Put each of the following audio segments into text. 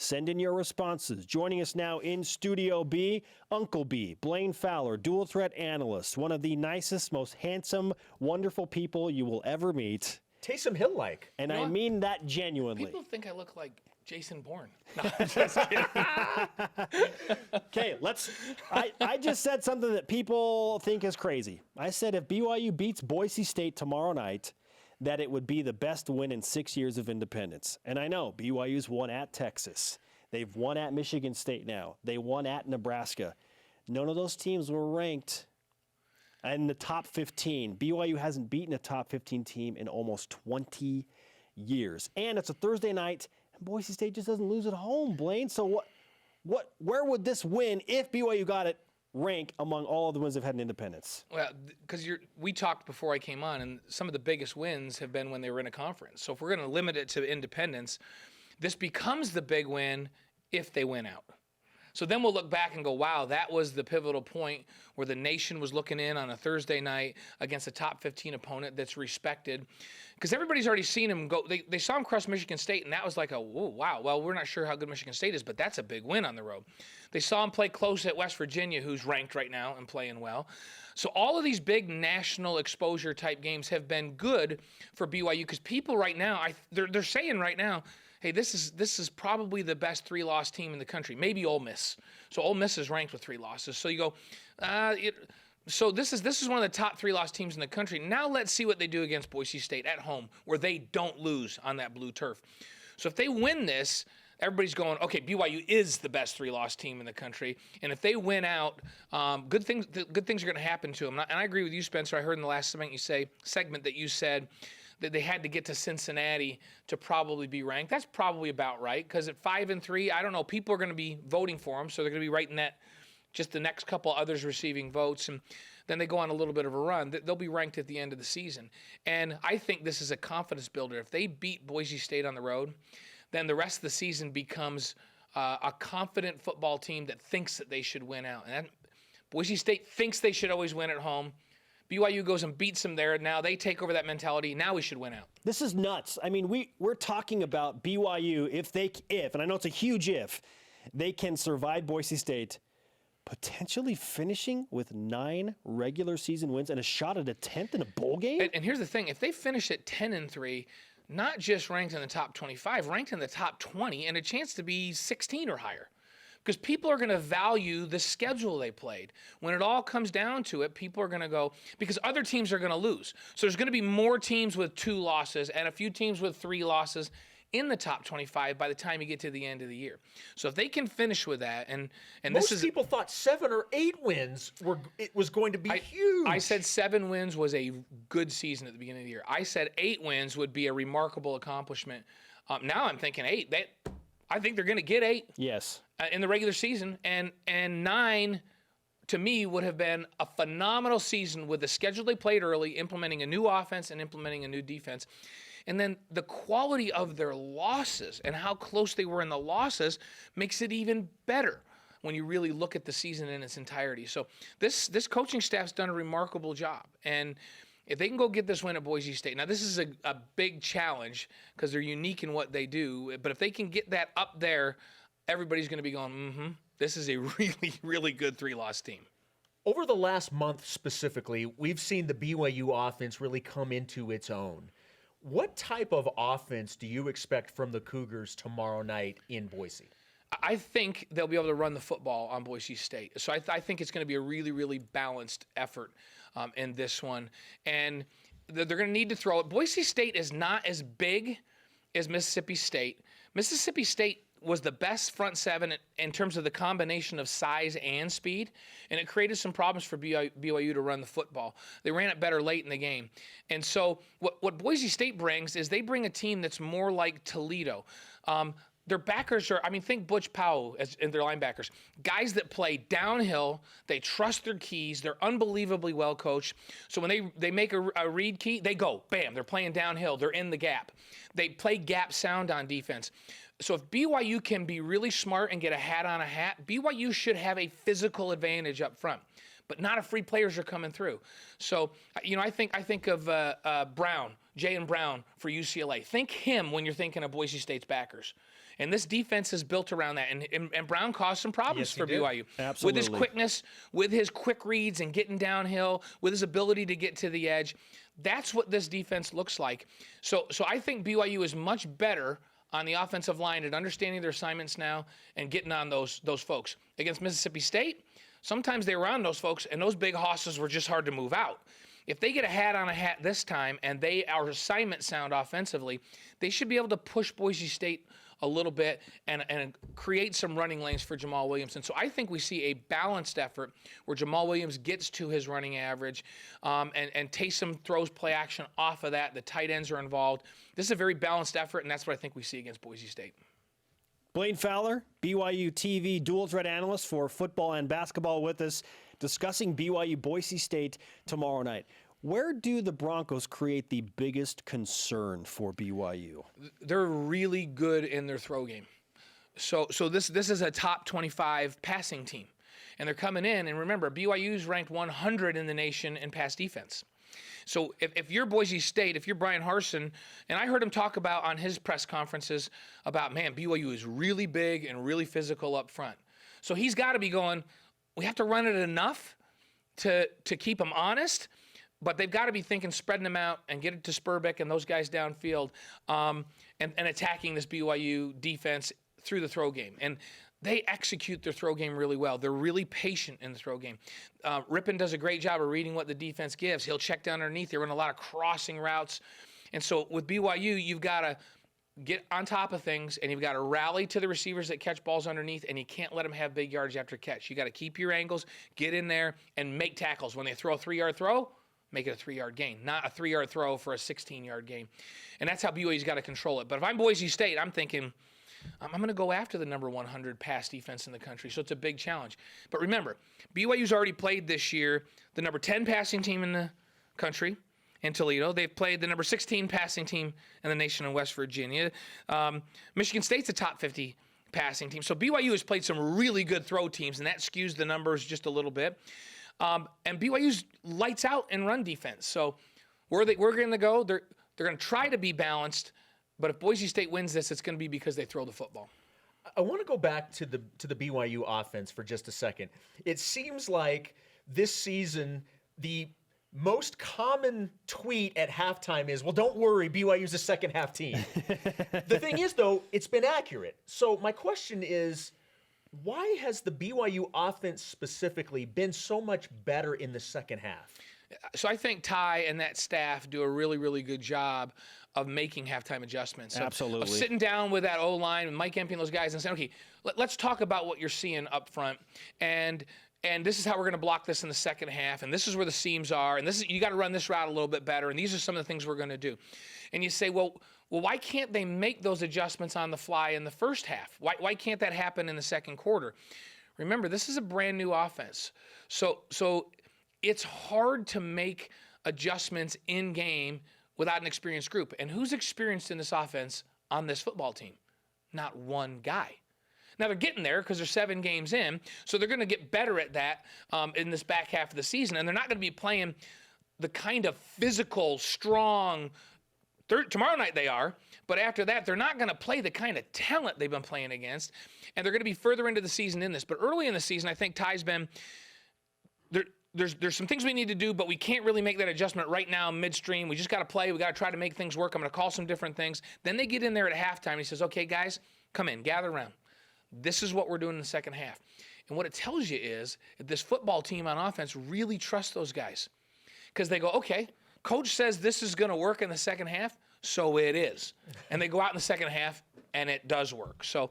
Send in your responses. Joining us now in Studio B, Uncle B, Blaine Fowler, dual threat analyst, one of the nicest, most handsome, wonderful people you will ever meet. Taysom Hill-like. And I mean that genuinely. People think I look like Jason Bourne. No, I'm just kidding. Okay, I just said something that people think is crazy. I said if BYU beats Boise State tomorrow night, that it would be the best win in 6 years of independence. And I know BYU's won at Texas. They've won at Michigan State now. They won at Nebraska. None of those teams were ranked in the top 15. BYU hasn't beaten a top 15 team in almost 20 years. And it's a Thursday night, and Boise State just doesn't lose at home, Blaine. So where would this win, if BYU got it, rank among all of the wins they've had in independence? Well, because we talked before I came on, and some of the biggest wins have been when they were in a conference. So if we're going to limit it to independence, this becomes the big win if they win out. So then we'll look back and go, wow, that was the pivotal point where the nation was looking in on a Thursday night against a top 15 opponent that's respected. Because everybody's already seen him go. They saw him crush Michigan State, and that was like whoa, wow. Well, we're not sure how good Michigan State is, but that's a big win on the road. They saw him play close at West Virginia, who's ranked right now and playing well. So all of these big national exposure type games have been good for BYU because people right now, they're saying right now, hey, this is probably the best 3-loss team in the country. Maybe Ole Miss. So Ole Miss is ranked with 3 losses. So you go, so this is one of the top 3-loss teams in the country. Now let's see what they do against Boise State at home, where they don't lose on that blue turf. So if they win this, everybody's going, okay, BYU is the best 3-loss team in the country. And if they win out, good things are going to happen to them. And I agree with you, Spencer. I heard in the last segment that you said that they had to get to Cincinnati to probably be ranked. That's probably about right, because at 5-3, I don't know, people are going to be voting for them, so they're going to be right in that, just the next couple others receiving votes, and then they go on a little bit of a run. They'll be ranked at the end of the season. And I think this is a confidence builder. If they beat Boise State on the road, then the rest of the season becomes a confident football team that thinks that they should win out. And Boise State thinks they should always win at home. BYU goes and beats them there. Now they take over that mentality. Now we should win out. This is nuts. I mean, we're talking about BYU, if, and I know it's a huge if, they can survive Boise State, potentially finishing with 9 regular season wins and a shot at a 10th in a bowl game? And here's the thing. If they finish at 10-3, not just ranked in the top 25, ranked in the top 20, and a chance to be 16 or higher. Because people are going to value the schedule they played. When it all comes down to it, people are going to go, because other teams are going to lose. So there's going to be more teams with 2 losses and a few teams with 3 losses in the top 25 by the time you get to the end of the year. So if they can finish with that, and most people thought 7 or 8 wins was going to be huge. I said 7 wins was a good season at the beginning of the year. I said 8 wins would be a remarkable accomplishment. Now I'm thinking 8. I think they're going to get 8. Yes. In the regular season, and 9 to me would have been a phenomenal season with the schedule they played early, implementing a new offense and implementing a new defense. And then the quality of their losses and how close they were in the losses makes it even better when you really look at the season in its entirety. So this coaching staff's done a remarkable job. And if they can go get this win at Boise State, now this is a big challenge because they're unique in what they do, but if they can get that up there, everybody's going to be going, this is a really, really good 3-loss team. Over the last month specifically, we've seen the BYU offense really come into its own. What type of offense do you expect from the Cougars tomorrow night in Boise? I think they'll be able to run the football on Boise State. So I think it's going to be a really, really balanced effort in this one. And they're going to need to throw it. Boise State is not as big as Mississippi State. Mississippi State was the best front 7 in terms of the combination of size and speed, and it created some problems for BYU to run the football. They ran it better late in the game. And so what Boise State brings is they bring a team that's more like Toledo. Their backers are, think Butch Powell and their linebackers. Guys that play downhill, they trust their keys, they're unbelievably well coached. So when they make a read key, they go, bam, they're playing downhill, they're in the gap. They play gap sound on defense. So if BYU can be really smart and get a hat on a hat, BYU should have a physical advantage up front. But not if free players are coming through. So, I think of Brown, Jaylen Brown for UCLA. Think him when you're thinking of Boise State's backers. And this defense is built around that. And Brown caused some problems Yes, he for did. BYU. Absolutely. With his quickness, with his quick reads and getting downhill, with his ability to get to the edge. That's what this defense looks like. So I think BYU is much better on the offensive line at understanding their assignments now and getting on those folks. Against Mississippi State, sometimes they were on those folks, and those big hosses were just hard to move out. If they get a hat on a hat this time and they are assignment sound offensively, they should be able to push Boise State a little bit and create some running lanes for Jamal Williams. And so I think we see a balanced effort where Jamal Williams gets to his running average and Taysom throws play action off of that. The tight ends are involved. This is a very balanced effort, and that's what I think we see against Boise State. Blaine Fowler, BYUtv dual threat analyst for football and basketball with us, discussing BYU Boise State tomorrow night. Where do the Broncos create the biggest concern for BYU? They're really good in their throw game. So this is a top 25 passing team. And they're coming in, and remember, BYU's ranked 100 in the nation in pass defense. So if you're Boise State, if you're Brian Harsin, and I heard him talk about on his press conferences about, man, BYU is really big and really physical up front. So he's got to be going, we have to run it enough to keep them honest, but they've got to be thinking spreading them out and get it to Spurbeck and those guys downfield and attacking this BYU defense through the throw game. And they execute their throw game really well. They're really patient in the throw game. Rippon does a great job of reading what the defense gives. He'll check down underneath. They run a lot of crossing routes. And so with BYU, you've got to get on top of things, and you've got to rally to the receivers that catch balls underneath, and you can't let them have big yardage after catch. You got to keep your angles, get in there, and make tackles. When they throw a 3-yard throw, make it a 3-yard gain, not a 3-yard throw for a 16-yard gain. And that's how BYU's got to control it. But if I'm Boise State, I'm thinking, I'm going to go after the number 100 pass defense in the country, so it's a big challenge. But remember, BYU's already played this year the number 10 passing team in the country in Toledo. They've played the number 16 passing team in the nation in West Virginia. Michigan State's a top 50 passing team. So BYU has played some really good throw teams, and that skews the numbers just a little bit. And BYU's lights out in run defense. So we're going to go. They're going to try to be balanced. But if Boise State wins this, it's going to be because they throw the football. I want to go back to the BYU offense for just a second. It seems like this season the most common tweet at halftime is, well, don't worry, BYU's a second half team. The thing is, though, it's been accurate. So my question is, why has the BYU offense specifically been so much better in the second half? So I think Ty and that staff do a really, really good job of making halftime adjustments. Absolutely. Of sitting down with that O-line and Mike Empey and those guys and saying, okay, let's talk about what you're seeing up front. And this is how we're going to block this in the second half. And this is where the seams are. And you got to run this route a little bit better. And these are some of the things we're going to do. And you say, well, why can't they make those adjustments on the fly in the first half? Why can't that happen in the second quarter? Remember, this is a brand new offense. So it's hard to make adjustments in game without an experienced group. And who's experienced in this offense on this football team? Not one guy. Now, they're getting there because they're 7 games in, so they're going to get better at that in this back half of the season. And they're not going to be playing the kind of physical, strong tomorrow night they are, but after that, they're not going to play the kind of talent they've been playing against, and they're going to be further into the season in this. But early in the season, I think Ty's been there's some things we need to do, but we can't really make that adjustment right now midstream. We just got to play. We got to try to make things work. I'm going to call some different things. Then they get in there at halftime, and he says, okay, guys, come in, gather around. This is what we're doing in the second half. And what it tells you is that this football team on offense really trusts those guys because they go, okay, coach says this is going to work in the second half, so it is. And they go out in the second half, and it does work. So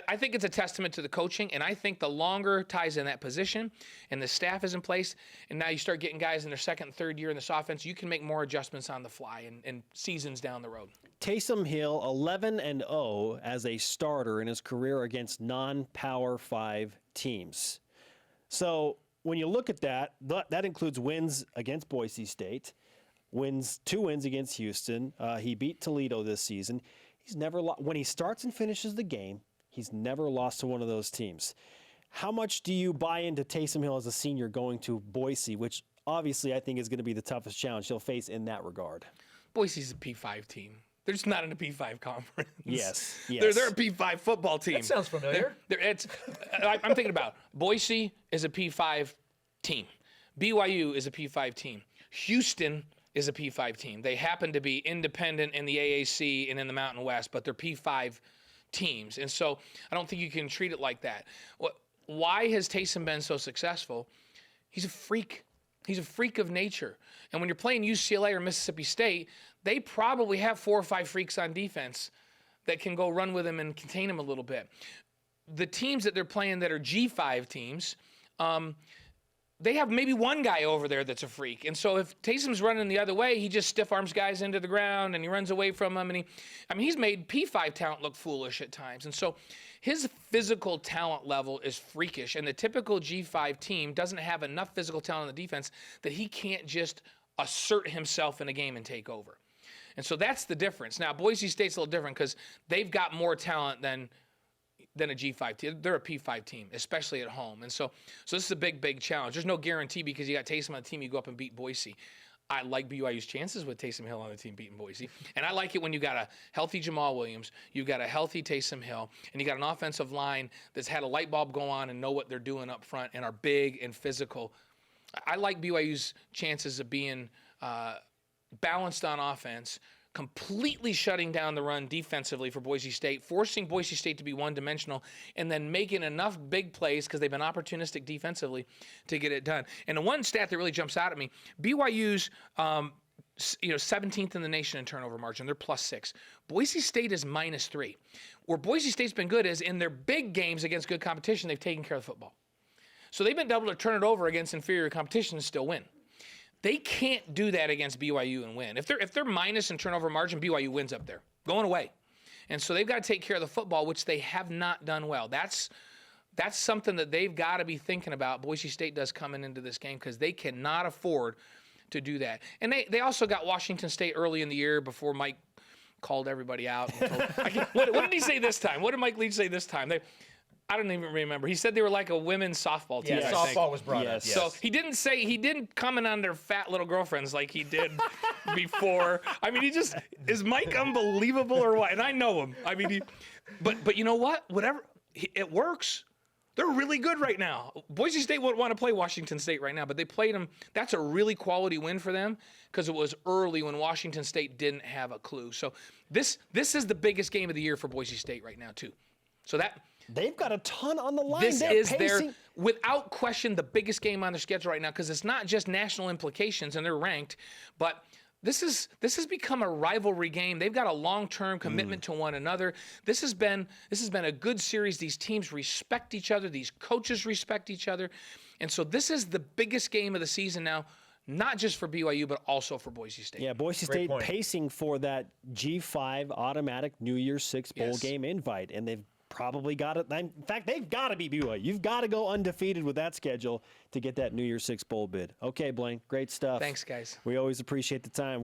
I think it's a testament to the coaching, and I think the longer Ty's in that position and the staff is in place, and now you start getting guys in their second and third year in this offense, you can make more adjustments on the fly and seasons down the road. Taysom Hill, 11-0 as a starter in his career against non-Power 5 teams. So when you look at that, that includes wins against Boise State, 2 wins against Houston. He beat Toledo this season. He's never when he starts and finishes the game, he's never lost to one of those teams. How much do you buy into Taysom Hill as a senior going to Boise, which obviously I think is going to be the toughest challenge he'll face in that regard? Boise's a P5 team. They're just not in a P5 conference. Yes. They're a P5 football team. That sounds familiar. I'm thinking about Boise is a P5 team. BYU is a P5 team. Houston is a P5 team. They happen to be independent in the AAC and in the Mountain West, but they're P5 teams. And so I don't think you can treat it like that. Why has Taysom been so successful? He's a freak. He's a freak of nature. And when you're playing UCLA or Mississippi State, they probably have 4 or 5 freaks on defense that can go run with him and contain him a little bit. The teams that they're playing that are G5 teams, they have maybe one guy over there that's a freak. And so if Taysom's running the other way, he just stiff arms guys into the ground and he runs away from them. And he's made P5 talent look foolish at times. And so his physical talent level is freakish. And the typical G5 team doesn't have enough physical talent on the defense that he can't just assert himself in a game and take over. And so that's the difference. Now, Boise State's a little different because they've got more talent than a G5 team. They're a P5 team, especially at home. And so this is a big, big challenge. There's no guarantee because you got Taysom on the team, you go up and beat Boise. I like BYU's chances with Taysom Hill on the team beating Boise. And I like it when you got a healthy Jamal Williams, you got a healthy Taysom Hill, and you got an offensive line that's had a light bulb go on and know what they're doing up front and are big and physical. I like BYU's chances of being balanced on offense, completely shutting down the run defensively for Boise State, forcing Boise State to be one-dimensional, and then making enough big plays because they've been opportunistic defensively to get it done. And the one stat that really jumps out at me, BYU's 17th in the nation in turnover margin. They're +6. Boise State is -3. Where Boise State's been good is in their big games against good competition, they've taken care of the football. So they've been able to turn it over against inferior competition and still win. They can't do that against BYU and win. If they're minus in turnover margin, BYU wins up there, going away. And so they've got to take care of the football, which they have not done well. That's something that they've got to be thinking about. Boise State does coming into this game because they cannot afford to do that. And they also got Washington State early in the year before Mike called everybody out. And what did he say this time? What did Mike Leach say this time? I don't even remember. He said they were like a women's softball team. Yeah, I softball think was brought up. Yes. So he didn't comment on their fat little girlfriends like he did before. I mean, is Mike unbelievable or what? And I know him. I mean, but you know what? Whatever, it works. They're really good right now. Boise State wouldn't want to play Washington State right now, but they played them. That's a really quality win for them because it was early when Washington State didn't have a clue. So this is the biggest game of the year for Boise State right now too. So they've got a ton on the line. This is without question, the biggest game on their schedule right now because it's not just national implications and they're ranked, but this has become a rivalry game. They've got a long-term commitment to one another. This has been a good series. These teams respect each other. These coaches respect each other. And so this is the biggest game of the season now, not just for BYU, but also for Boise State. Yeah, Boise State pacing for that G5 automatic New Year's Six bowl game invite, and they've probably got it. In fact, they've got to be BYU. You've got to go undefeated with that schedule to get that New Year's Six bowl bid. Okay, Blaine, great stuff. Thanks, guys. We always appreciate the time.